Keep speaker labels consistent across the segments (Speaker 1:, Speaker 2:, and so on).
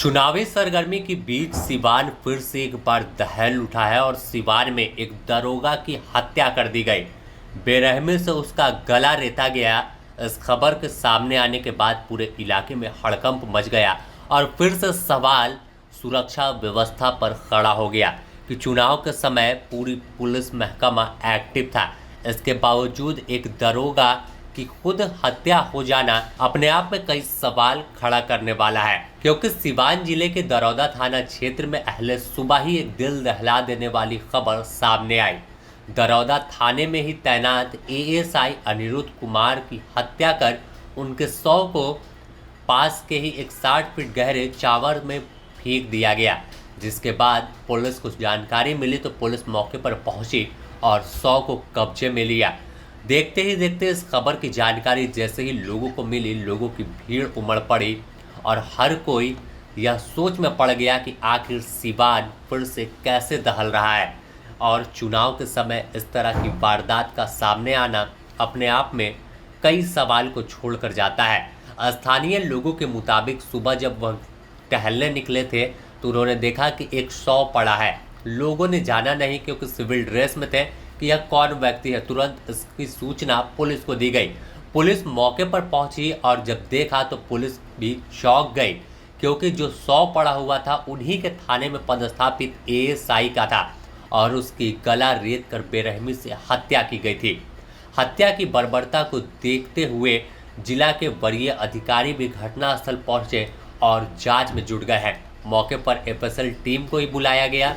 Speaker 1: चुनावी सरगर्मी के बीच सिवान फिर से एक बार दहल उठा है और सिवान में एक दरोगा की हत्या कर दी गई। बेरहमी से उसका गला रेता गया। इस खबर के सामने आने के बाद पूरे इलाके में हड़कंप मच गया और फिर से सवाल सुरक्षा व्यवस्था पर खड़ा हो गया कि चुनाव के समय पूरी पुलिस महकमा एक्टिव था। इसके बावजूद एक दरोगा की खुद हत्या हो जाना अपने आप में कई सवाल खड़ा करने वाला है, क्योंकि सिवान जिले के दरौदा थाना क्षेत्र में अहले सुबह ही एक दिल दहला देने वाली खबर सामने आई। दरौदा थाने में ही तैनात एएसआई अनिरुद्ध कुमार की हत्या कर उनके शव को पास के ही एक 60 फीट गहरे चावर में फेंक दिया गया। जिसके बाद पुलिस को जानकारी मिली तो पुलिस मौके पर पहुंची और शव को कब्जे में लिया। देखते ही देखते इस खबर की जानकारी जैसे ही लोगों को मिली, लोगों की भीड़ उमड़ पड़ी और हर कोई यह सोच में पड़ गया कि आखिर सिवान फिर से कैसे दहल रहा है। और चुनाव के समय इस तरह की वारदात का सामने आना अपने आप में कई सवाल को छोड़कर जाता है। स्थानीय लोगों के मुताबिक सुबह जब वह टहलने निकले थे तो उन्होंने देखा कि एक शव पड़ा है। लोगों ने जाना नहीं, क्योंकि सिविल ड्रेस में थे, कि यह कौन व्यक्ति है। तुरंत इसकी सूचना पुलिस को दी गई। पुलिस मौके पर पहुंची और जब देखा तो पुलिस भी चौंक गई, क्योंकि जो शव पड़ा हुआ था उन्हीं के थाने में पदस्थापित एएसआई का था और उसकी गला रेत कर बेरहमी से हत्या की गई थी। हत्या की बर्बरता को देखते हुए जिला के वरीय अधिकारी भी घटनास्थल पहुंचे और जांच में जुट गए हैं। मौके पर एफएसएल टीम को ही बुलाया गया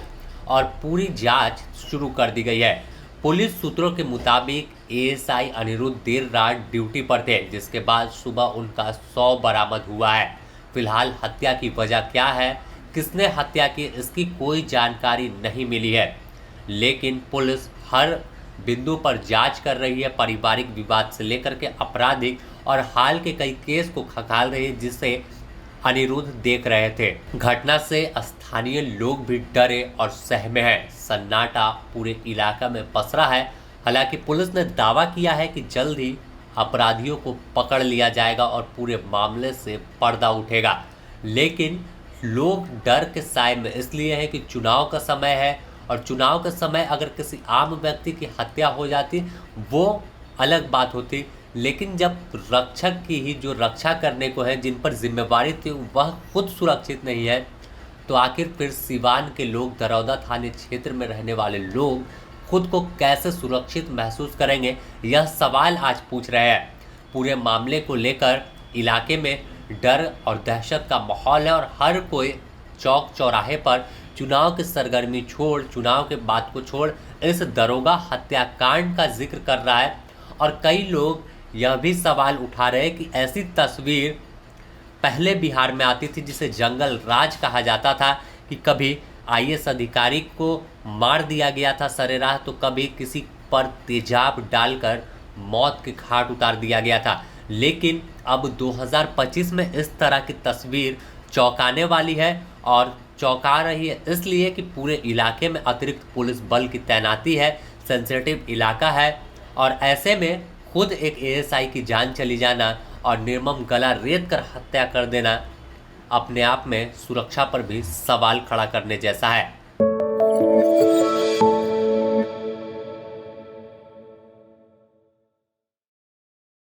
Speaker 1: और पूरी जांच शुरू कर दी गई है। पुलिस सूत्रों के मुताबिक एएसआई अनिरुद्ध देर रात ड्यूटी पर थे, जिसके बाद सुबह उनका शव बरामद हुआ है। फिलहाल हत्या की वजह क्या है, किसने हत्या की, इसकी कोई जानकारी नहीं मिली है, लेकिन पुलिस हर बिंदु पर जांच कर रही है। पारिवारिक विवाद से लेकर के आपराधिक और हाल के कई केस को खंगाल रही है, जिसे अनिरुद्ध देख रहे थे। घटना से स्थानीय लोग भी डरे और सहमे हैं। सन्नाटा पूरे इलाका में पसरा है। हालांकि पुलिस ने दावा किया है कि जल्द ही अपराधियों को पकड़ लिया जाएगा और पूरे मामले से पर्दा उठेगा, लेकिन लोग डर के साए में इसलिए है कि चुनाव का समय है और चुनाव के समय अगर किसी आम व्यक्ति की हत्या हो जाती वो अलग बात होती, लेकिन जब रक्षक की ही जो रक्षा करने को है, जिन पर जिम्मेवारी थी, वह खुद सुरक्षित नहीं है, तो आखिर फिर सिवान के लोग, दरौदा थाने क्षेत्र में रहने वाले लोग खुद को कैसे सुरक्षित महसूस करेंगे, यह सवाल आज पूछ रहे हैं। पूरे मामले को लेकर इलाके में डर और दहशत का माहौल है और हर कोई चौक चौराहे पर चुनाव की सरगर्मी छोड़, चुनाव के बात को छोड़ इस दरोगा हत्याकांड का जिक्र कर रहा है। और कई लोग यह भी सवाल उठा रहे हैं कि ऐसी तस्वीर पहले बिहार में आती थी जिसे जंगल राज कहा जाता था, कि कभी आईएएस अधिकारी को मार दिया गया था सरेराह, तो कभी किसी पर तेजाब डालकर मौत के घाट उतार दिया गया था। लेकिन अब 2025 में इस तरह की तस्वीर चौंकाने वाली है और चौंका रही है इसलिए कि पूरे इलाके में अतिरिक्त पुलिस बल की तैनाती है। सेंसिटिव इलाका है और ऐसे में खुद एक एएसआई की जान चली जाना और निर्मम गला रेत कर हत्या कर देना अपने आप में सुरक्षा पर भी सवाल खड़ा करने जैसा है।